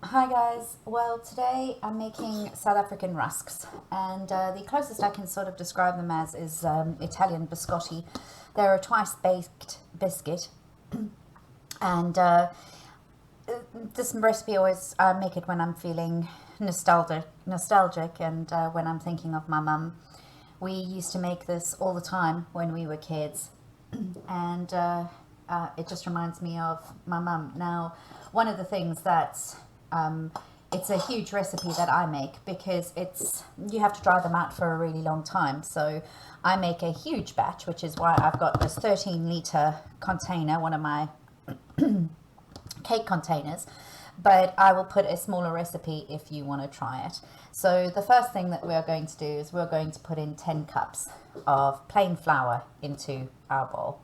Hi guys, well today I'm making South African rusks, and the closest I can sort of describe them as is Italian biscotti. They're a twice baked biscuit, and this recipe always I make it when I'm feeling nostalgic and when I'm thinking of my mum. We used to make this all the time when we were kids, and it just reminds me of my mum. Now, one of the things that's it's a huge recipe that I make because you have to dry them out for a really long time. So I make a huge batch, which is why I've got this 13-liter container, one of my cake containers, but I will put a smaller recipe if you want to try it. So the first thing that we're going to do is we're going to put in 10 cups of plain flour into our bowl.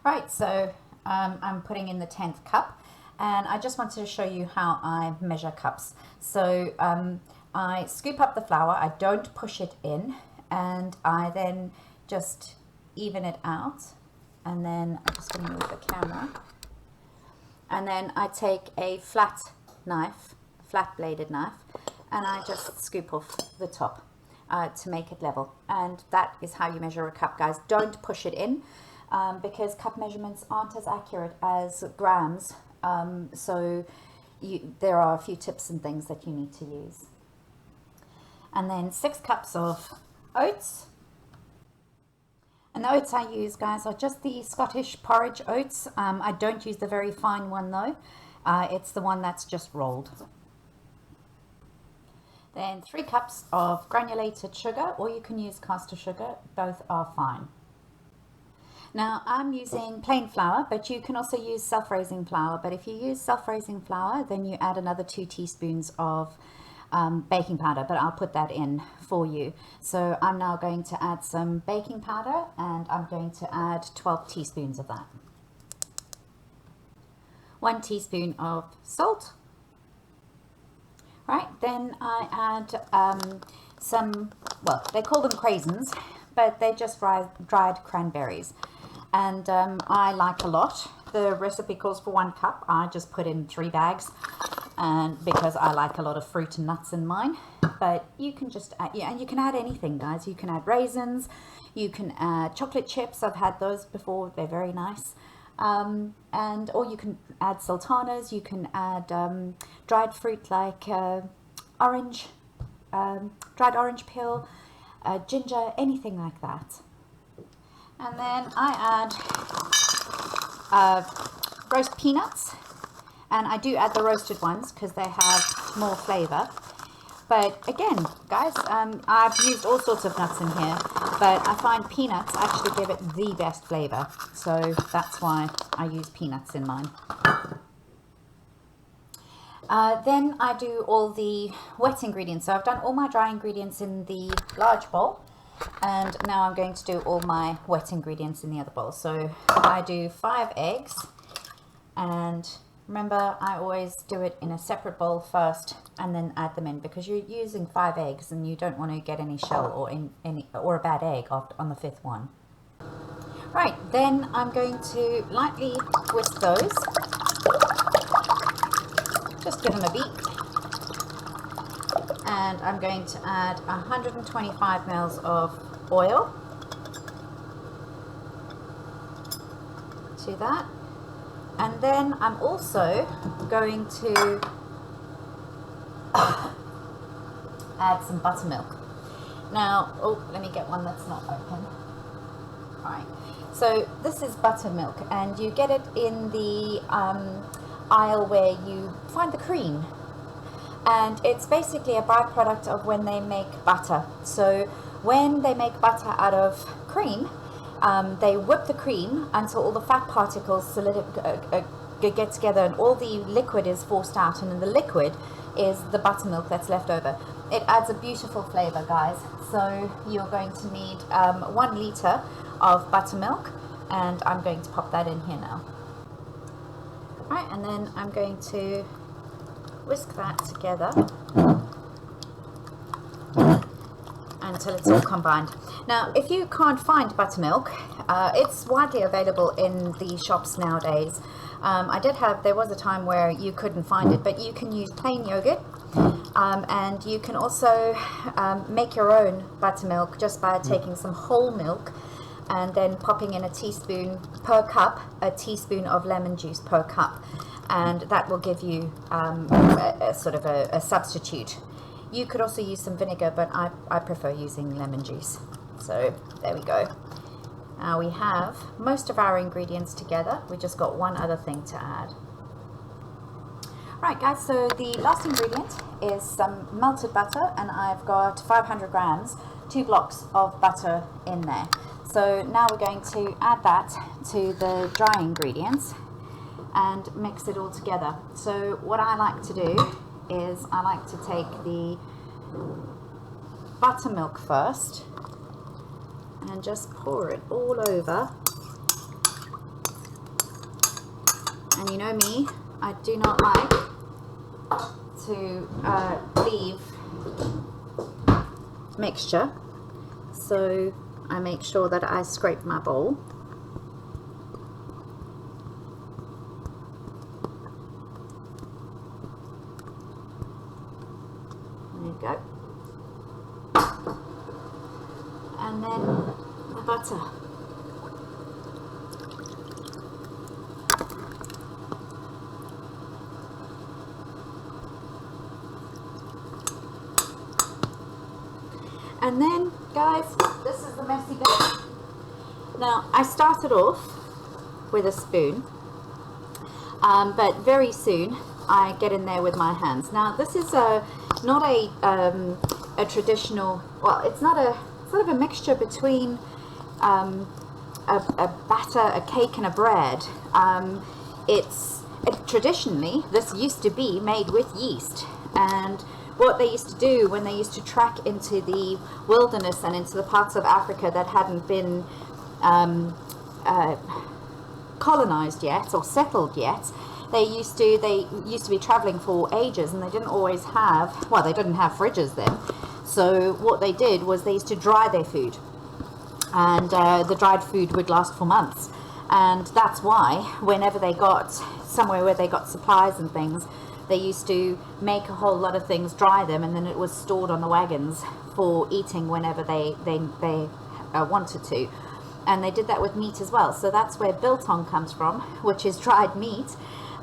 Right, so I'm putting in the 10th cup, and I just wanted to show you how I measure cups. So I scoop up the flour, I don't push it in, and I then just even it out, and then I'm just going to move the camera, and then I take a flat bladed knife, and I just scoop off the top to make it level. And that is how you measure a cup, guys. Don't push it in. Because cup measurements aren't as accurate as grams, so there are a few tips and things that you need to use. And then 6 cups of oats. And the oats I use, guys, are just the Scottish porridge oats. I don't use the very fine one though. It's the one that's just rolled. Then 3 cups of granulated sugar, or you can use caster sugar, both are fine. Now I'm using plain flour, but you can also use self-raising flour. But if you use self-raising flour, then you add another 2 teaspoons of baking powder, but I'll put that in for you. So I'm now going to add some baking powder, and I'm going to add 12 teaspoons of that. 1 teaspoon of salt. Right, then I add some, well, they call them raisins, but they're just dried cranberries. And I like a lot. The recipe calls for 1 cup. I just put in 3 bags, and because I like a lot of fruit and nuts in mine. But you can just add, yeah, and you can add anything, guys. You can add raisins, you can add chocolate chips. I've had those before, they're very nice. Or you can add sultanas, you can add dried fruit like orange, dried orange peel, ginger, anything like that. And then I add roast peanuts, and I do add the roasted ones because they have more flavor. But again, guys, I've used all sorts of nuts in here, but I find peanuts actually give it the best flavor, so that's why I use peanuts in mine. Then I do all the wet ingredients. So I've done all my dry ingredients in the large bowl, and now I'm going to do all my wet ingredients in the other bowl. So I do 5 eggs, and remember, I always do it in a separate bowl first and then add them in, because you're using 5 eggs and you don't want to get any shell or a bad egg on the 5th one. Right, then I'm going to lightly whisk those. Just give them a beat. And I'm going to add 125 ml of oil to that. And then I'm also going to add some buttermilk. Now, oh, let me get one that's not open. All right, so this is buttermilk, and you get it in the aisle where you find the cream. And it's basically a byproduct of when they make butter. So when they make butter out of cream, they whip the cream until all the fat particles get together and all the liquid is forced out, and in the liquid is the buttermilk that's left over. It adds a beautiful flavor, guys. So you're going to need 1 liter of buttermilk, and I'm going to pop that in here now. Right, and then I'm going to whisk that together, and until it's all combined. Now, if you can't find buttermilk, it's widely available in the shops nowadays. There was a time where you couldn't find it, but you can use plain yogurt, and you can also make your own buttermilk just by taking some whole milk and then popping in a teaspoon per cup, a teaspoon of lemon juice per cup, and that will give you a sort of a substitute. You could also use some vinegar, but I prefer using lemon juice. So there we go. Now we have most of our ingredients together. We just got one other thing to add. Right guys, so the last ingredient is some melted butter, and I've got 500 grams, 2 blocks of butter in there. So now we're going to add that to the dry ingredients and mix it all together. So what I like to do is I like to take the buttermilk first and just pour it all over. And you know me, I do not like to leave mixture, so I make sure that I scrape my bowl. There you go. And then the butter. And then, guys, this is the messy bit. Now, I started off with a spoon, but very soon I get in there with my hands. Now, this is not a traditional, well, it's not a sort of a mixture between a batter, a cake, and a bread. Traditionally, this used to be made with yeast, and what they used to do when they used to trek into the wilderness and into the parts of Africa that hadn't been colonized yet or settled yet, they used to be traveling for ages, and they didn't always have, well, they didn't have fridges then. So what they did was they used to dry their food, and the dried food would last for months. And that's why whenever they got somewhere where they got supplies and things, they used to make a whole lot of things, dry them, and then it was stored on the wagons for eating whenever they wanted to. And they did that with meat as well. So that's where biltong comes from, which is dried meat.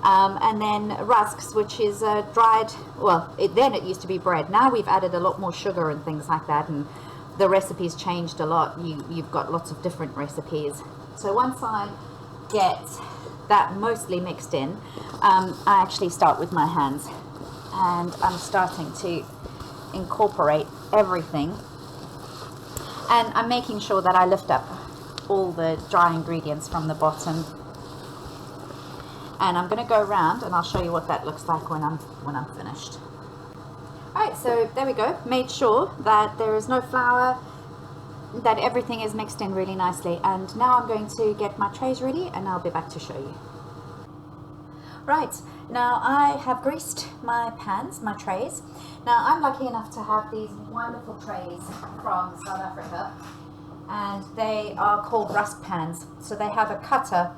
And then rusks, which is dried, well, then it used to be bread. Now we've added a lot more sugar and things like that, and the recipes changed a lot. You've got lots of different recipes. So once I get that mostly mixed in, I actually start with my hands, and I'm starting to incorporate everything, and I'm making sure that I lift up all the dry ingredients from the bottom, and I'm going to go around and I'll show you what that looks like when I'm finished. Alright, so there we go. Made sure that there is no flour, that everything is mixed in really nicely, and now I'm going to get my trays ready and I'll be back to show you. Right, now I have greased my pans, my trays. Now I'm lucky enough to have these wonderful trays from South Africa, and they are called rusk pans. So they have a cutter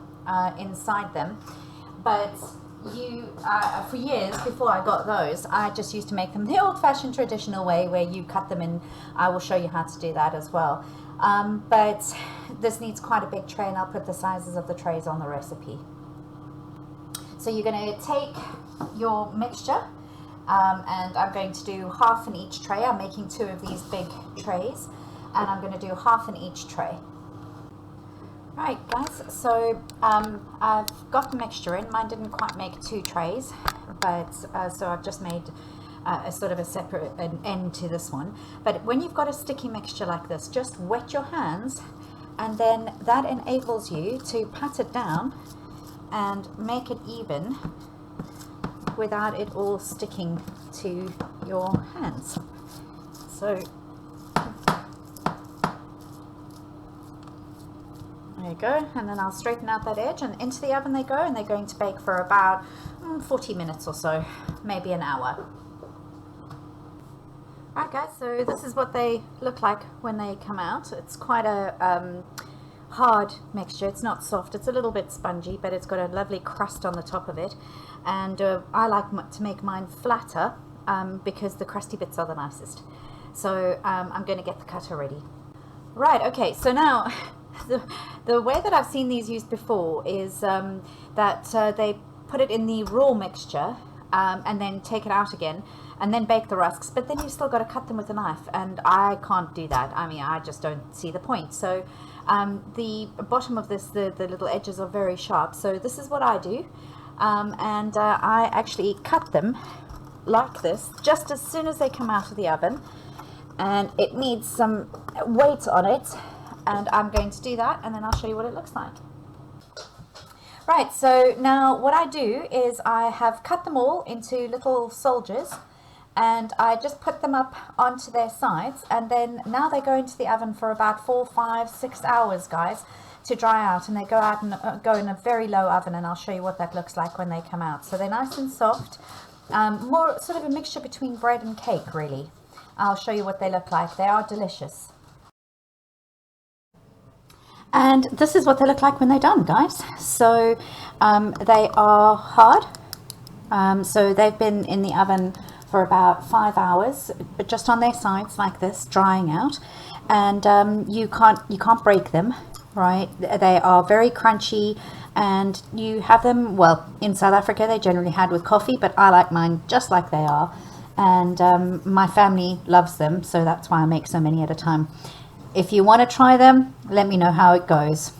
inside them, but for years before I got those, I just used to make them the old-fashioned traditional way where you cut them in. I will show you how to do that as well. But this needs quite a big tray, and I'll put the sizes of the trays on the recipe. So you're going to take your mixture, and I'm going to do half in each tray. I'm making 2 of these big trays, and I'm going to do half in each tray. Right guys, so I've got the mixture in. Mine didn't quite make 2 trays, but so I've just made a sort of a separate end to this one. But when you've got a sticky mixture like this, just wet your hands, and then that enables you to pat it down and make it even without it all sticking to your hands. So there you go, and then I'll straighten out that edge, and into the oven they go, and they're going to bake for about 40 minutes or so, maybe an hour. Right guys, so this is what they look like when they come out. It's quite a hard mixture. It's not soft, it's a little bit spongy, but it's got a lovely crust on the top of it. And I like to make mine flatter because the crusty bits are the nicest. So I'm going to get the cutter ready. Right, okay, so now the way that I've seen these used before is that they put it in the raw mixture and then take it out again and then bake the rusks, but then you've still got to cut them with a knife, and I can't do that. I mean, I just don't see the point. So the bottom of this, the little edges are very sharp, so this is what I do, and I actually cut them like this just as soon as they come out of the oven, and it needs some weight on it, and I'm going to do that, and then I'll show you what it looks like. Right, so now what I do is I have cut them all into little soldiers, and I just put them up onto their sides, and then now they go into the oven for about 4, 5, 6 hours, guys, to dry out, and they go out and go in a very low oven, and I'll show you what that looks like when they come out. So they're nice and soft, more sort of a mixture between bread and cake, really. I'll show you what they look like. They are delicious. And this is what they look like when they're done, guys. So they are hard. So they've been in the oven for about 5 hours, but just on their sides like this, drying out. And you can't break them, right? They are very crunchy, and you have them, well, in South Africa they generally had with coffee, but I like mine just like they are. And my family loves them, so that's why I make so many at a time. If you want to try them, let me know how it goes.